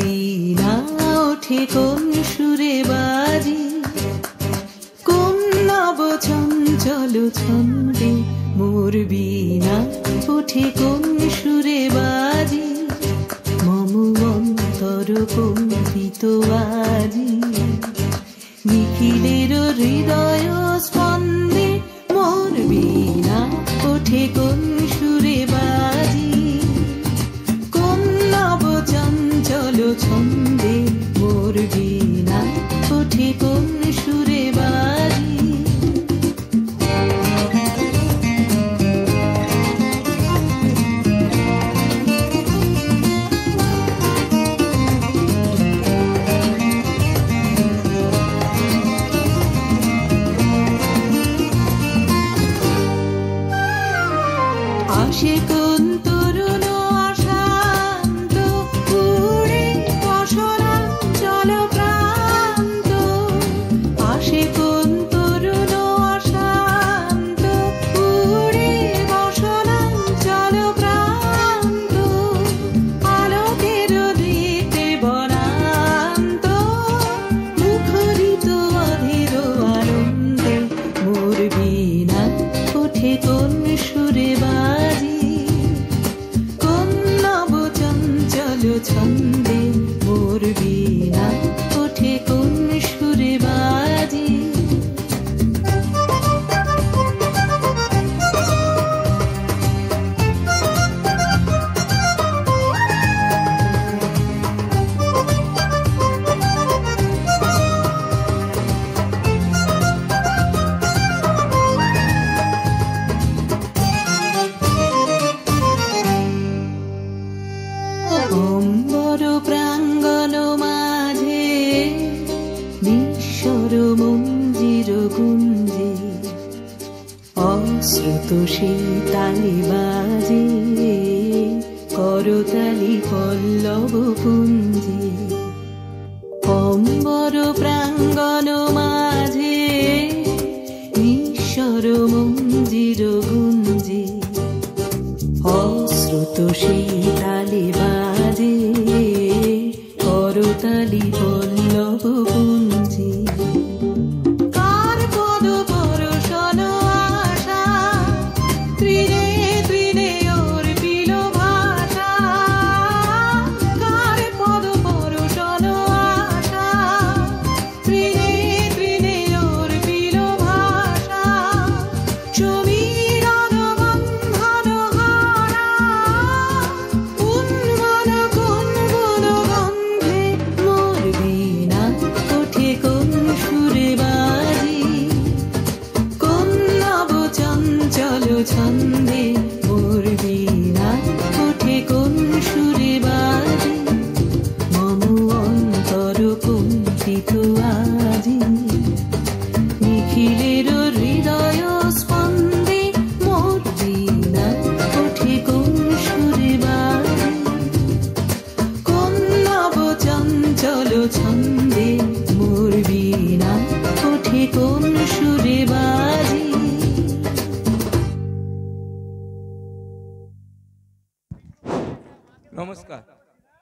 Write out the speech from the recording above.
বীণা ওঠে কোন সুরে বাজি, কোন নব চঞ্চল ছন্দে মোর বীণা ওঠে কোন সুরে বাজি, মম অন্তর কম্পিত আজি, নিখিলের হৃদয় স্পন্দে মোর বীণা ওঠে কোন সুরে বাজি, কোন নব চঞ্চল ছন্দে মোর বীণা ওঠে কোন সুরে বাজি। আসে কোন তরুণ অশান্ত উড়ে বসরাঞ্চল প্রান্ত, আসে কোন তরুণ অশান্ত উড়ে বসরাঞ্চল প্রান্ত, আলোকের দিতে বনান্ত মুখরিত অধীর আনন্দে মোর বীণা ওঠে কোন সুরে বাজি, কোন নব চঞ্চল ছন্দে মোর বীণা ওঠে কোন সুরে বাজি। অম্বর প্রাঙ্গণ মাঝে নিঃস্বর মঞ্জির গুঞ্জে, অশ্রুত সেই তালি বাজে করতালি পল্লব পুঞ্জে, অম্বর প্রাঙ্গণ মাঝে নিঃস্বর মঞ্জির গুঞ্জে, অশ্রুত সেই তালি বাজে করতালি পল্লব পুঞ্জে, কার পদ পরশন আশা ত্রিনে ত্রিনে ওর পিল ভাষা, কার পদ পরশন আশা ত্রিনে ত্রিনে ওর পিল ভাষা, সমীরণ বন্ধন হারা উন্মন কোন গুণ গন্ধে মোর বীণা ওঠে কোন সুরে বাজি, কোন নব চঞ্চল ছন্দে মোর বীণা ওঠে কোন সুরে বাজি, মম অন্তর কম্পিত আজি, নিখিলের হৃদয় স্পন্দে মোর বীণা ওঠে কোন সুরে বাজি, কোন নব চঞ্চল ছন্দে মোর বীণা ওঠে কোন সুরে বাজি। নমস্কার।